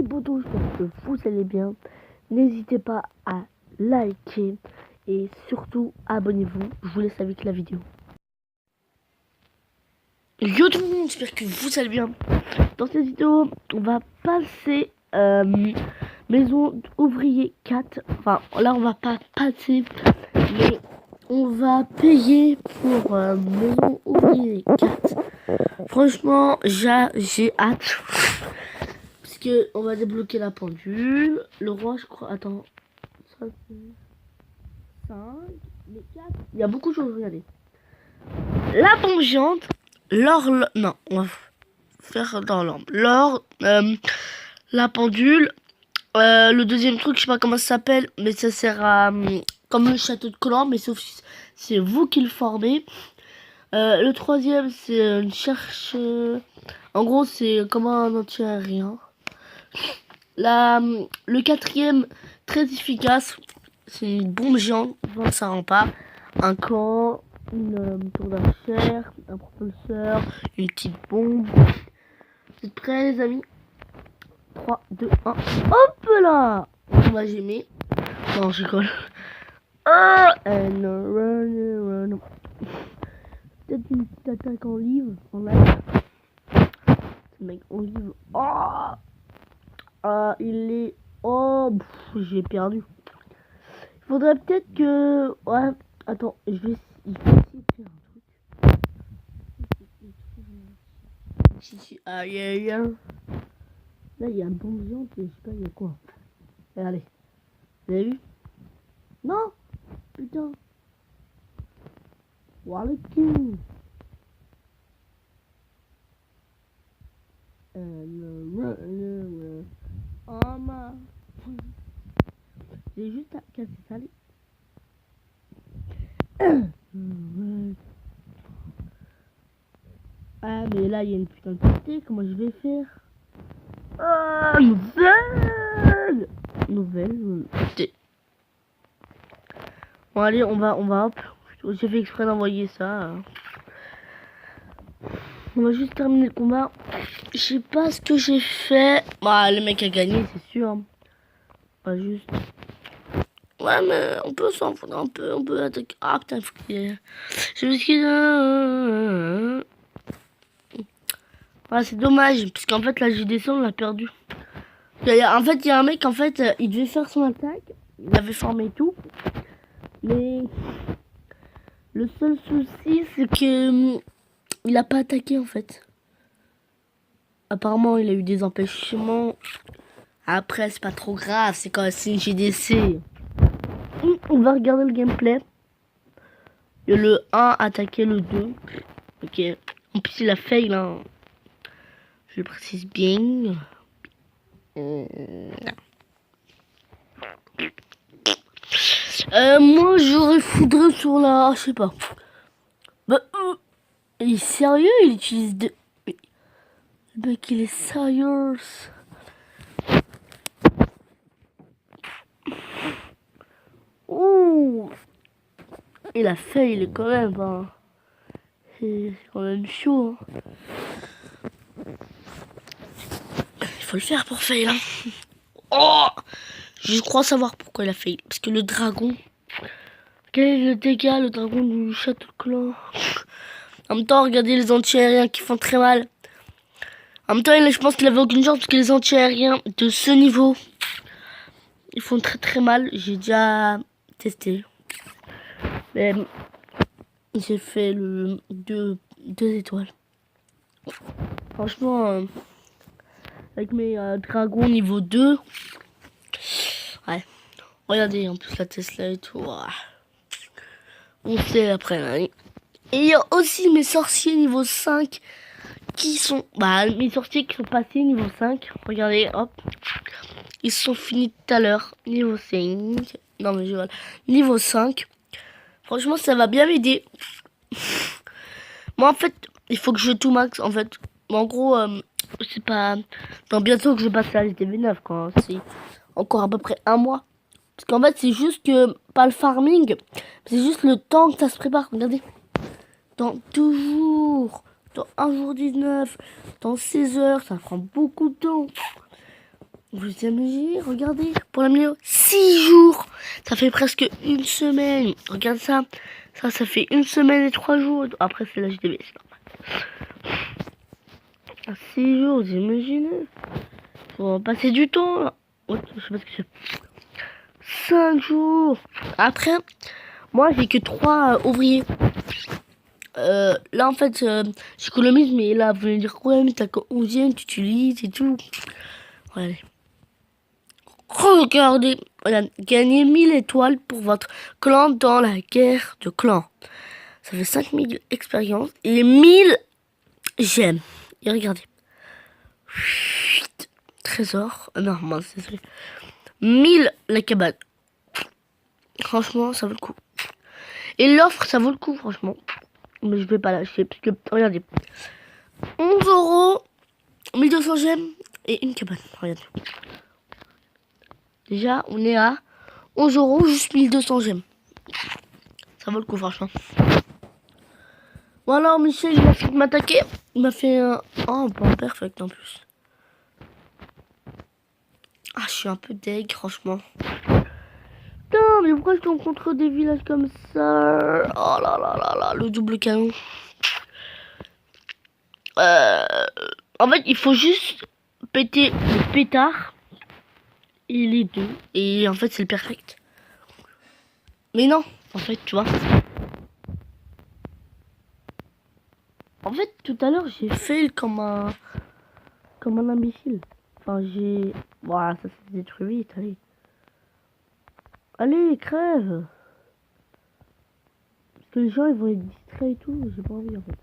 les potos, j'espère que vous allez bien. N'hésitez pas à liker et surtout abonnez-vous. Je vous laisse avec la vidéo. Yo tout le monde, j'espère que vous allez bien. Dans cette vidéo, on va passer maison ouvrier 4. Enfin, là on va pas passer, mais on va payer pour maison ouvrier 4. Franchement, j'ai hâte. Parce que on va débloquer la pendule. Le roi, je crois. Attends. 5, les 4. Il y a beaucoup de choses, regardez. La pompe géante. L'or. Non, on va faire dans l'ordre. L'or. La pendule. Le deuxième truc, je sais pas comment ça s'appelle. Mais ça sert à. Comme le château de Colombe. Mais sauf si c'est vous qui le formez. Le troisième, c'est une cherche. En gros, c'est comme un anti-aérien. Le quatrième, très efficace, c'est une bombe géante, ça rend pas. Un camp, une tour d'archère, un propulseur, une petite bombe. Vous êtes prêts les amis? 3, 2, 1, hop là! On va gémer. Non, je rigole. And run. Peut-être une petite attaque en livre, en live. Ce mec en livre. Oh! Il est... Oh, j'ai perdu. Il faudrait peut-être que... Ouais, attends, je vais essayer de faire un truc. Aïe, aïe, aïe. Là, il y a un bon géant, je sais pas, il y a quoi. Regardez. Vous avez vu? Non. Putain. Voir le cul. Oh ma. J'ai juste à casser ça. Ah mais là il y a une putain de portée, comment je vais faire? Ah, nouvelle. Bon allez, on va hop. J'ai fait exprès d'envoyer ça. On va juste terminer le combat. Je sais pas ce que j'ai fait. Bah le mec a gagné, c'est sûr. Pas juste. Ouais mais on peut s'en foutre un peu, on peut attaquer. Ah putain, il faut qu'il... Je m'excuse. Ouais, c'est dommage, parce qu'en fait, la JDC, on l'a perdu. En fait, il y a un mec, en fait, il devait faire son attaque. Il avait formé tout. Mais le seul souci, c'est que il a pas attaqué, en fait. Apparemment, il a eu des empêchements. Après, c'est pas trop grave, c'est quand c'est une JDC. On va regarder le gameplay. Il y a le 1 attaquer le 2. Ok. En plus, il a fail, hein. Je le précise bien. Moi j'aurais foudré sur la... Je sais pas. Bah, il est sérieux, il utilise de... Le mec il est sérieux. Ouh. Il a fait, il est quand même... Hein. C'est quand même chaud. Hein. Il faut le faire pour fail. Hein. Oh, je crois savoir pourquoi il a fail. Parce que le dragon... Quel est le dégât, le dragon du château de clan? En même temps, regardez les anti-aériens qui font très mal. En même temps, je pense qu'il avait aucune chance parce que les anti-aériens de ce niveau, ils font très très mal. J'ai déjà testé. Mais j'ai fait le 2 étoiles. Franchement, avec mes dragons niveau 2, ouais. Regardez, en plus la Tesla et tout. On sait après. Hein. Et il y a aussi mes sorciers niveau 5 qui sont... Bah, mes sorciers qui sont passés niveau 5. Regardez, hop. Ils sont finis tout à l'heure. Niveau 5. Non, mais je vois. Niveau 5. Franchement, ça va bien m'aider. Moi, en fait, il faut que je tout max. En fait, en gros, c'est pas... Dans bientôt que je passe à l'STV 9, quoi. C'est encore à peu près un mois. Parce qu'en fait, c'est juste que... Pas le farming. C'est juste le temps que ça se prépare. Regardez. Dans 2 jours. Dans 1 jour 19. Dans 16 heures. Ça prend beaucoup de temps. Vous imaginez, regardez, pour la vidéo, 6 jours. Ça fait presque une semaine. Regarde ça. Ça fait une semaine et 3 jours. Après, c'est l'HDB, c'est normal. 6 jours, vous imaginez. Faut passer du temps, là. Je sais pas ce que c'est. 5 jours. Après, moi, j'ai que 3 ouvriers. Là, en fait, j'économise, mais là, vous allez dire, ouais, mais t'as qu'un 11e, tu utilises et tout. Regardez. Regardez, voilà, gagnez 1000 étoiles pour votre clan dans la guerre de clans. Ça fait 5000 expériences et 1000 j'aime. Et regardez. Trésor. Non, mince, désolé. 1000 la cabane. Franchement, ça vaut le coup. Et l'offre, ça vaut le coup, franchement. Mais je vais pas lâcher, parce que, regardez. 11 euros, 1200 gemmes et une cabane. Regardez. Déjà, on est à 11 euros, juste 1200 gemmes. Ça vaut le coup, franchement. Bon alors, Michel, il a fait de m'attaquer. Il m'a fait un... Oh, pas perfect en plus. Ah, je suis un peu deg, franchement. Putain, mais pourquoi je tombe contre des villages comme ça? Oh là là là là, le double canon. En fait, il faut juste péter le pétard. Et les deux. Et en fait, c'est le perfect. Mais non, en fait, tu vois. En fait, tout à l'heure, j'ai fail comme un imbécile. Enfin, j'ai... Voilà, ça s'est détruit vite, allez. Allez, crève. Parce que les gens, ils vont être distraits et tout. J'ai pas envie, en fait.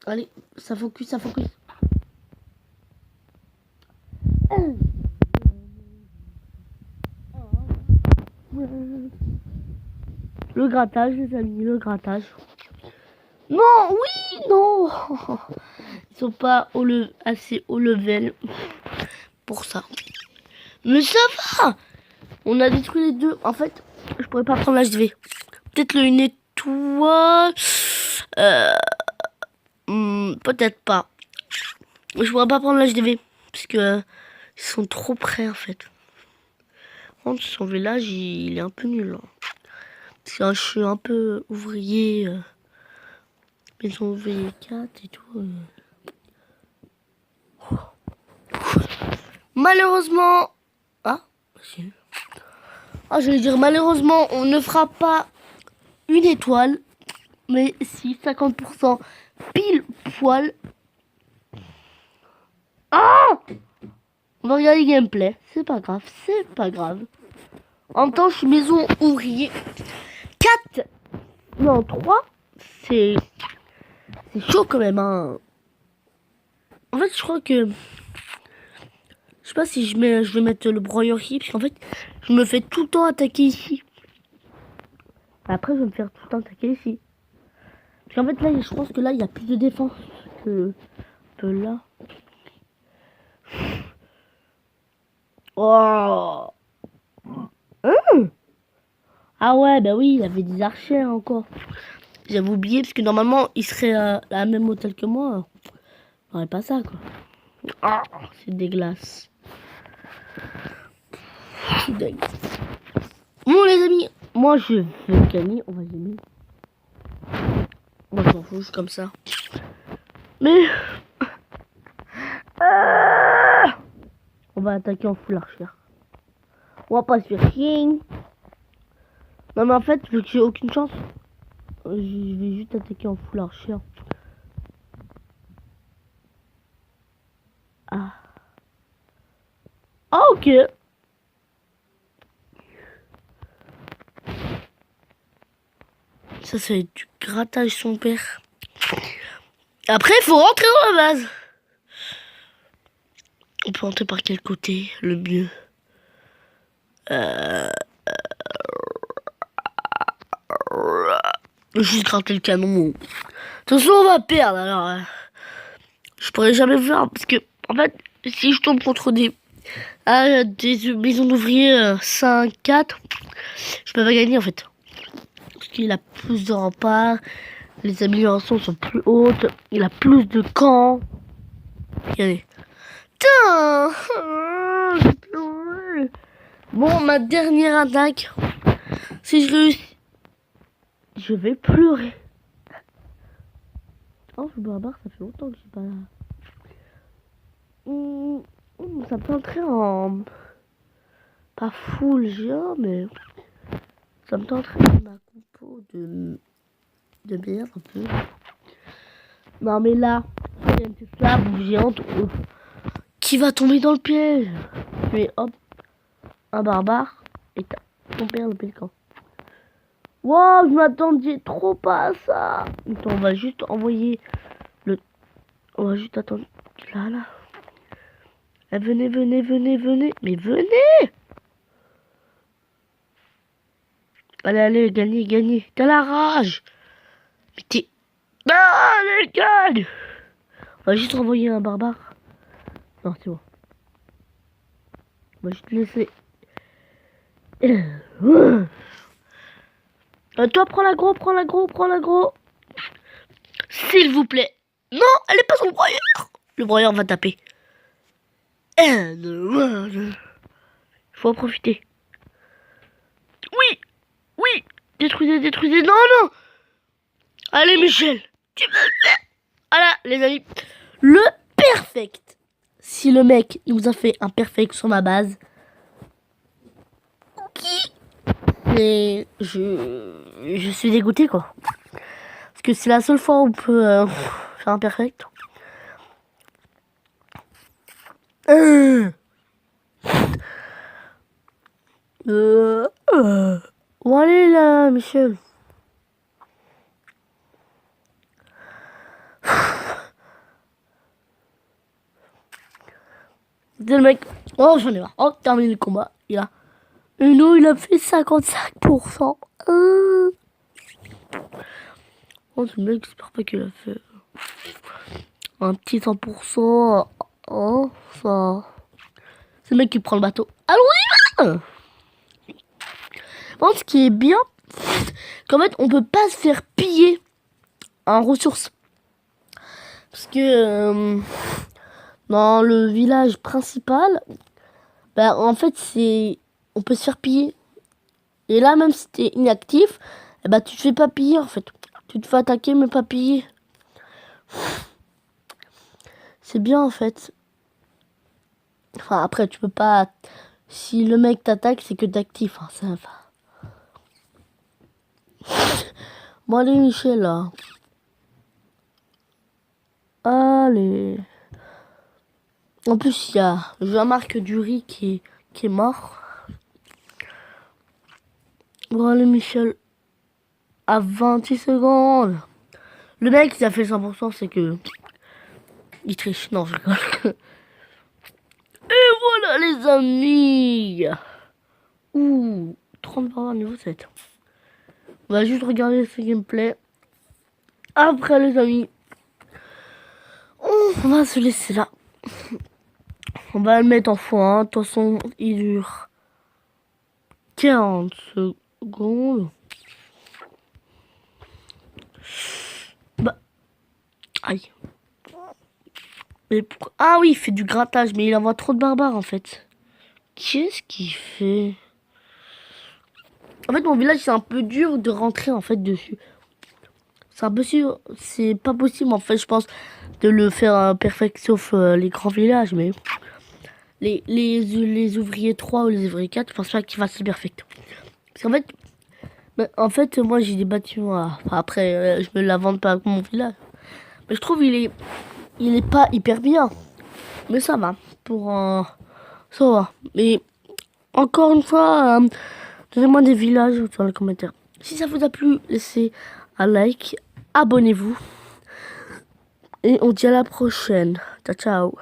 Allez, ça focus, ça focus. Le grattage, les amis, le grattage. Non, oui, non. Ils sont pas assez haut level pour ça. Mais ça va. On a détruit les deux. En fait, je pourrais pas prendre l'HDV. Peut-être une étoile. Peut-être pas. Je pourrais pas prendre l'HDV. Parce que ils sont trop près en fait. Par contre, son village, il est un peu nul. Hein. Parce que je suis un peu ouvrier. Maison ouvrier 4 et tout. Malheureusement. Ah, si. Ah, j'allais dire malheureusement, on ne fera pas une étoile. Mais si, 50% pile poil. Ah! On va regarder le gameplay. C'est pas grave, c'est pas grave. En même temps, je suis maison ouvrier 4. Non, 3. C'est chaud quand même. Hein. En fait, je crois que... Je sais pas si je vais mettre le broyeur ici. Parce qu'en fait, je me fais tout le temps attaquer ici. Après, je vais me faire tout le temps attaquer ici. Parce qu'en fait, là, je pense que là, il y a plus de défense que là. Oh. Ah ouais, bah oui, il y avait des archers encore. J'avais oublié, parce que normalement, il serait à la même hôtel que moi. On n'aurait pas ça, quoi. Ah, c'est dégueulasse. C'est dégueulasse. Bon, les amis, moi, je veux gagner. On va gagner. Moi, je m'en fous, juste comme ça. Mais... on va attaquer en full archer. On va pas se faire chier. Non, mais en fait, vu que j'ai aucune chance, je vais juste attaquer en full archer. Ah. Ah, ok. Ça va être du grattage son père. Après, il faut rentrer dans la base. On peut rentrer par quel côté, le mieux? Juste gratter le canon. De toute façon, on va perdre, alors... je pourrais jamais voir, parce que, en fait, si je tombe contre des maisons d'ouvriers 5, 4, je peux pas gagner, en fait. Parce qu'il a plus de remparts, les améliorations sont plus hautes, il a plus de camps. Regardez. putain. J'ai pleuré. Bon, ma dernière attaque. Si je réussis, je vais pleurer. Oh, le barbare, ça fait longtemps que je suis pas là. Ça peut entrer en... Pas full géant, mais... Ça me tenterait ma compo de bière un peu. Non, mais là, il y a une Tesla géante qui va tomber dans le piège. Tu es hop, un barbare et t'as ton père le pélican. Wow, je m'attendais trop pas à ça. Attends, on va juste envoyer le... On va juste attendre. Là. Venez. Mais venez. Allez, gagnez. T'as la rage. Mais t'es... Allez, gagne. On va juste envoyer un barbare. Non, c'est bon. On va juste laisser... toi, prends l'agro. S'il vous plaît. Non, elle est pas sur le broyeur. Le broyeur va taper. Faut en profiter. Oui. Détruisez. Non. Allez, Michel. Tu me fais. Voilà, les amis. Le perfect. Si le mec, il vous a fait un perfect sur ma base. Et je suis dégoûté, quoi. Parce que c'est la seule fois où on peut faire un perfect. Bon, allez là, Michel. C'était le mec. Oh, j'en ai marre. Oh, terminé le combat. Il a fait 55%. Oh, ce mec, j'espère pas qu'il a fait un petit 100%. Oh, ça. C'est le mec qui prend le bateau. Allons, on y va. Bon, ce qui est bien, c'est qu'en fait, on peut pas se faire piller en ressources. Parce que dans le village principal, bah, en fait, on peut se faire piller. Et là, même si t'es inactif, eh bah, tu te fais pas piller, en fait. Tu te fais attaquer, mais pas piller. C'est bien, en fait. Enfin, après, tu peux pas... Si le mec t'attaque, c'est que t'es actif. Hein, ça va. Bon, allez, Michel, là. Allez. En plus, il y a Jean-Marc Dury qui est mort. Bon, allez, Michel. À 26 secondes. Le mec, il a fait 100%, c'est que... Il triche. Non, je rigole. Et voilà, les amis. Ouh, 30 barres niveau 7. On va juste regarder ce gameplay. Après, les amis, on va se laisser là. On va le mettre en x1. De toute façon, il dure 40 secondes. Bah, aïe. Mais pourquoi... Ah oui, il fait du grattage, mais il envoie trop de barbares en fait. Qu'est-ce qu'il fait? En fait, mon village, c'est un peu dur de rentrer en fait dessus. C'est impossible, c'est pas possible en fait, je pense, de le faire perfect sauf les grands villages, mais les ouvriers 3 ou les ouvriers 4, je pense pas qu'ils fassent le perfect. Parce qu'en fait, moi j'ai des bâtiments, enfin, après je me la vante pas avec mon village. Mais je trouve il est pas hyper bien. Mais ça va, ça va. Mais encore une fois, donnez-moi des villages dans les commentaires. Si ça vous a plu, laissez un like, abonnez-vous. Et on dit à la prochaine. Ciao, ciao.